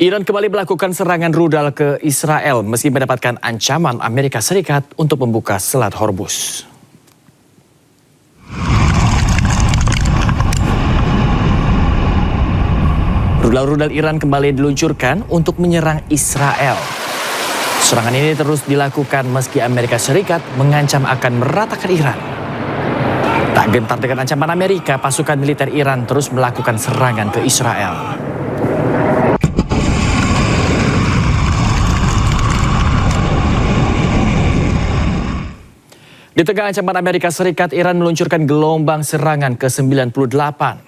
Iran kembali melakukan serangan rudal ke Israel meski mendapatkan ancaman Amerika Serikat untuk membuka Selat Hormuz. Rudal-rudal Iran kembali diluncurkan untuk menyerang Israel. Serangan ini terus dilakukan meski Amerika Serikat mengancam akan meratakan Iran. Tak gentar dengan ancaman Amerika, pasukan militer Iran terus melakukan serangan ke Israel. Di tengah ancaman Amerika Serikat, Iran meluncurkan gelombang serangan ke-98.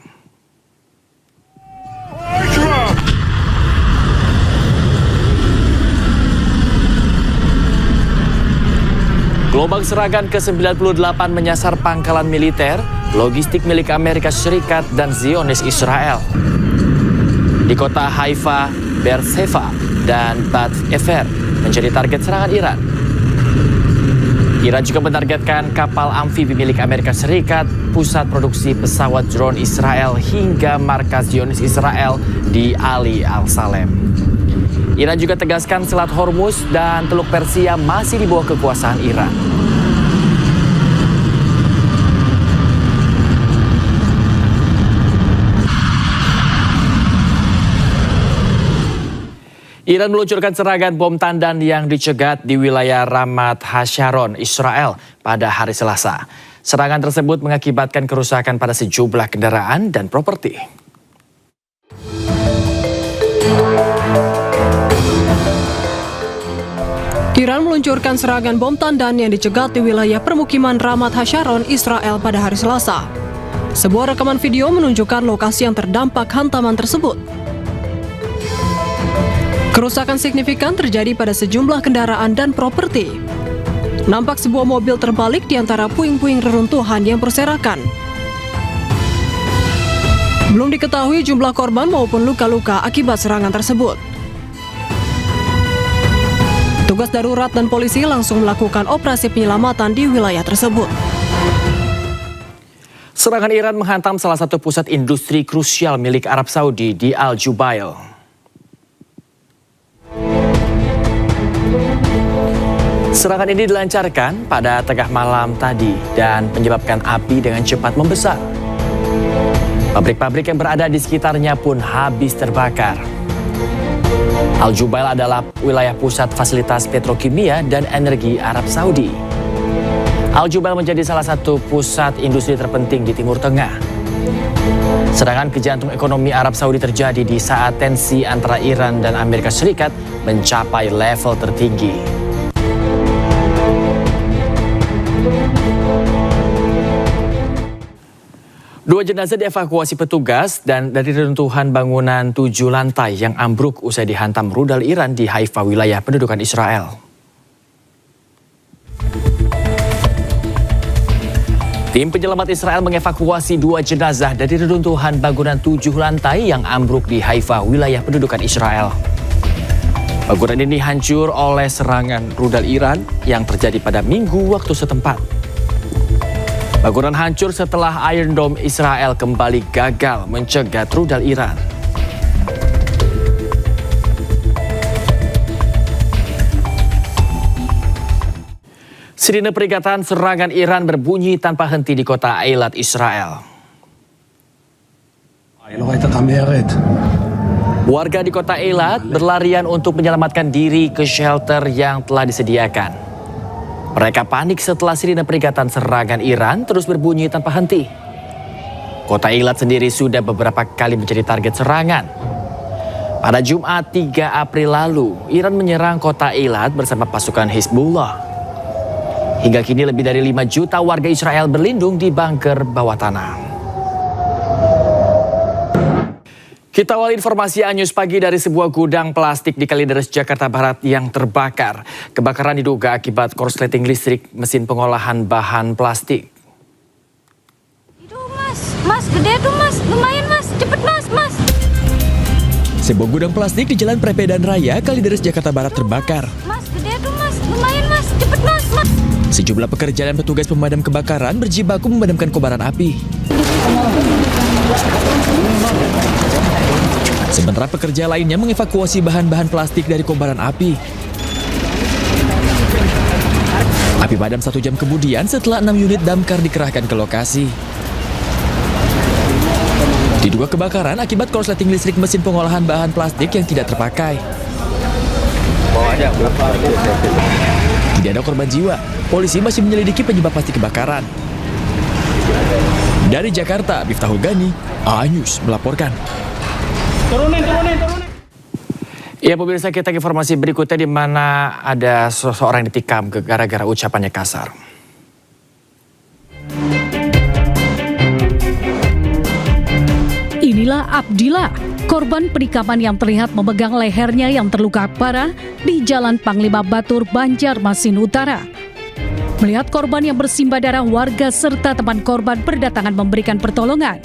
Gelombang serangan ke-98 menyasar pangkalan militer, logistik milik Amerika Serikat dan Zionis Israel. Di kota Haifa, Beersheba, dan Bat Efer menjadi target serangan Iran. Iran juga menargetkan kapal amfibi milik Amerika Serikat, pusat produksi pesawat drone Israel, hingga markas Zionis Israel di Ali Al-Salem. Iran juga tegaskan Selat Hormuz dan Teluk Persia masih di bawah kekuasaan Iran. Iran meluncurkan serangan bom tandan yang dicegat di wilayah Ramat Hasharon, Israel pada hari Selasa. Serangan tersebut mengakibatkan kerusakan pada sejumlah kendaraan dan properti. Iran meluncurkan serangan bom tandan yang dicegat di wilayah permukiman Ramat Hasharon, Israel pada hari Selasa. Sebuah rekaman video menunjukkan lokasi yang terdampak hantaman tersebut. Kerusakan signifikan terjadi pada sejumlah kendaraan dan properti. Nampak sebuah mobil terbalik di antara puing-puing reruntuhan yang berserakan. Belum diketahui jumlah korban maupun luka-luka akibat serangan tersebut. Tugas darurat dan polisi langsung melakukan operasi penyelamatan di wilayah tersebut. Serangan Iran menghantam salah satu pusat industri krusial milik Arab Saudi di Al Jubail. Serangan ini dilancarkan pada tengah malam tadi dan menyebabkan api dengan cepat membesar. Pabrik-pabrik yang berada di sekitarnya pun habis terbakar. Al Jubail adalah wilayah pusat fasilitas petrokimia dan energi Arab Saudi. Al Jubail menjadi salah satu pusat industri terpenting di Timur Tengah. Serangan ke jantung ekonomi Arab Saudi terjadi di saat tensi antara Iran dan Amerika Serikat mencapai level tertinggi. Dua jenazah dievakuasi petugas dan dari reruntuhan bangunan 7 lantai yang ambruk usai dihantam rudal Iran di Haifa, wilayah pendudukan Israel. Tim penyelamat Israel mengevakuasi 2 jenazah dari reruntuhan bangunan 7 lantai yang ambruk di Haifa, wilayah pendudukan Israel. Bangunan ini hancur oleh serangan rudal Iran yang terjadi pada Minggu waktu setempat. Bangunan hancur setelah Iron Dome Israel kembali gagal mencegat rudal Iran. Sirine peringatan serangan Iran berbunyi tanpa henti di kota Eilat, Israel. Warga di kota Eilat berlarian untuk menyelamatkan diri ke shelter yang telah disediakan. Mereka panik setelah sirine peringatan serangan Iran terus berbunyi tanpa henti. Kota Eilat sendiri sudah beberapa kali menjadi target serangan. Pada Jumat 3 April lalu, Iran menyerang kota Eilat bersama pasukan Hizbullah. Hingga kini lebih dari 5 juta warga Israel berlindung di bunker bawah tanah. Kita awali informasi Anyus pagi dari sebuah gudang plastik di Kalideres, Jakarta Barat yang terbakar. Kebakaran diduga akibat korsleting listrik mesin pengolahan bahan plastik. Itu mas, gede tuh mas, lumayan mas, cepet mas. Sebuah gudang plastik di Jalan Prepedan Raya, Kalideres, Jakarta Barat terbakar. Mas, gede tuh mas, lumayan mas, cepet mas. Sejumlah pekerja dan petugas pemadam kebakaran berjibaku memadamkan kobaran api. Sementara pekerja lainnya mengevakuasi bahan-bahan plastik dari kobaran api. Api padam 1 jam kemudian setelah 6 unit damkar dikerahkan ke lokasi. Diduga kebakaran akibat korsleting listrik mesin pengolahan bahan plastik yang tidak terpakai. Tidak ada korban jiwa. Polisi masih menyelidiki penyebab pasti kebakaran. Dari Jakarta, Miftahul Gani, A-News melaporkan. Turunin. Ya pemirsa, kita ke informasi berikutnya di mana ada seseorang yang ditikam gara-gara ucapannya kasar. Inilah Abdillah, korban penikaman yang terlihat memegang lehernya yang terluka parah di Jalan Panglima Batur, Banjarmasin Utara. Melihat korban yang bersimbah darah, warga serta teman korban berdatangan memberikan pertolongan.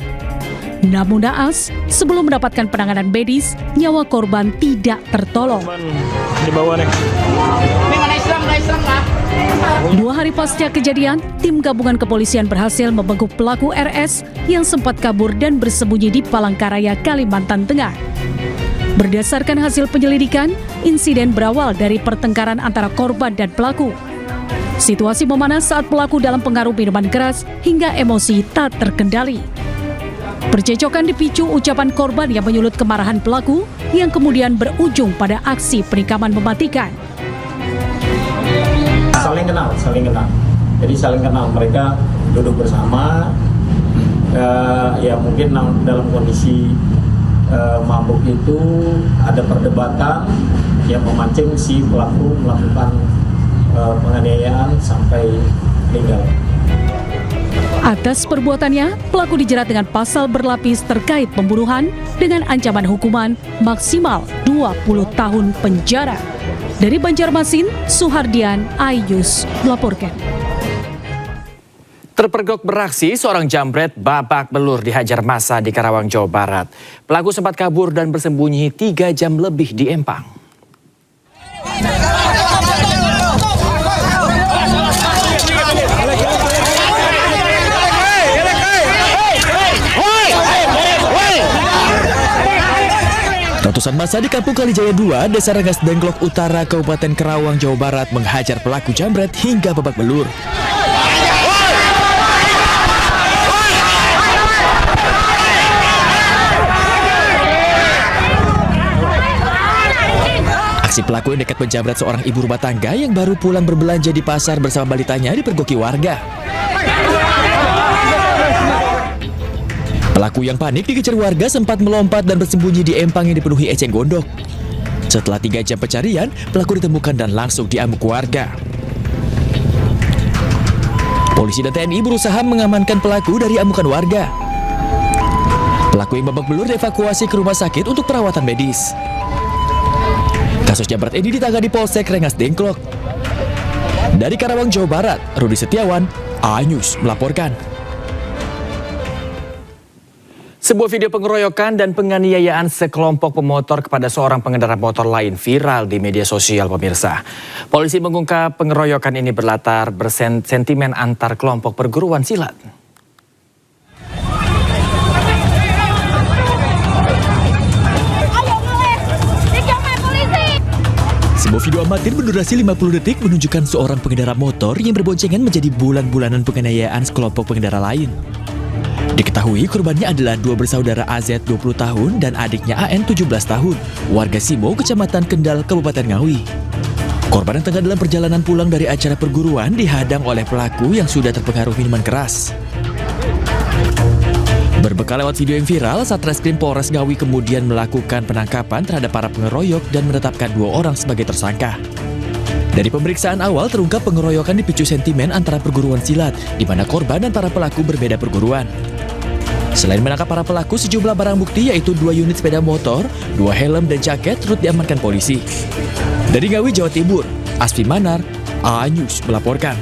Namun naas, sebelum mendapatkan penanganan medis, nyawa korban tidak tertolong. Di bawah nih. Ini mana Islam lah. 2 hari pasca kejadian, tim gabungan kepolisian berhasil membekuk pelaku RS yang sempat kabur dan bersembunyi di Palangkaraya, Kalimantan Tengah. Berdasarkan hasil penyelidikan, insiden berawal dari pertengkaran antara korban dan pelaku. Situasi memanas saat pelaku dalam pengaruh minuman keras hingga emosi tak terkendali. Percecokan dipicu ucapan korban yang menyulut kemarahan pelaku yang kemudian berujung pada aksi penikaman mematikan. Saling kenal. Jadi saling kenal, mereka duduk bersama, ya mungkin dalam kondisi mabuk itu ada perdebatan yang memancing si pelaku melakukan penganiayaan sampai meninggal. Atas perbuatannya, pelaku dijerat dengan pasal berlapis terkait pembunuhan dengan ancaman hukuman maksimal 20 tahun penjara. Dari Banjarmasin, Suhardian, A-News melaporkan. Terpergok beraksi, seorang jambret babak belur dihajar massa di Karawang, Jawa Barat. Pelaku sempat kabur dan bersembunyi 3 jam lebih di Empang. Ratusan massa di Kampung Kalijaya 2, Desa Rengas Dengklok Utara, Kabupaten Karawang, Jawa Barat menghajar pelaku jambret hingga babak belur. Aksi pelaku yang nekat menjambret seorang ibu rumah tangga yang baru pulang berbelanja di pasar bersama balitanya dipergoki warga. Pelaku yang panik dikejar warga sempat melompat dan bersembunyi di empang yang dipenuhi eceng gondok. Setelah 3 jam pencarian, pelaku ditemukan dan langsung diamuk warga. Polisi dan TNI berusaha mengamankan pelaku dari amukan warga. Pelaku yang babak belur dievakuasi ke rumah sakit untuk perawatan medis. Kasus jambret ini ditangani Polsek Rengas Dengklok. Dari Karawang, Jawa Barat, Rudi Setiawan, A-News melaporkan. Sebuah video pengeroyokan dan penganiayaan sekelompok pemotor kepada seorang pengendara motor lain viral di media sosial, pemirsa. Polisi mengungkap pengeroyokan ini berlatar bersentimen antar kelompok perguruan silat. Sebuah video amatir berdurasi 50 detik menunjukkan seorang pengendara motor yang berboncengan menjadi bulan-bulanan penganiayaan sekelompok pengendara lain. Diketahui korbannya adalah 2 bersaudara AZ 20 tahun dan adiknya AN 17 tahun, warga Simo, Kecamatan Kendal, Kabupaten Ngawi. Korban yang tengah dalam perjalanan pulang dari acara perguruan dihadang oleh pelaku yang sudah terpengaruh minuman keras. Berbekal lewat video yang viral, Satreskrim Polres Ngawi kemudian melakukan penangkapan terhadap para pengeroyok dan menetapkan 2 orang sebagai tersangka. Dari pemeriksaan awal terungkap pengeroyokan dipicu sentimen antara perguruan silat, di mana korban dan para pelaku berbeda perguruan. Selain menangkap para pelaku, sejumlah barang bukti yaitu 2 unit sepeda motor, 2 helm dan jaket turut diamankan polisi. Dari Ngawi, Jawa Timur, Asfi Manar, A-News melaporkan.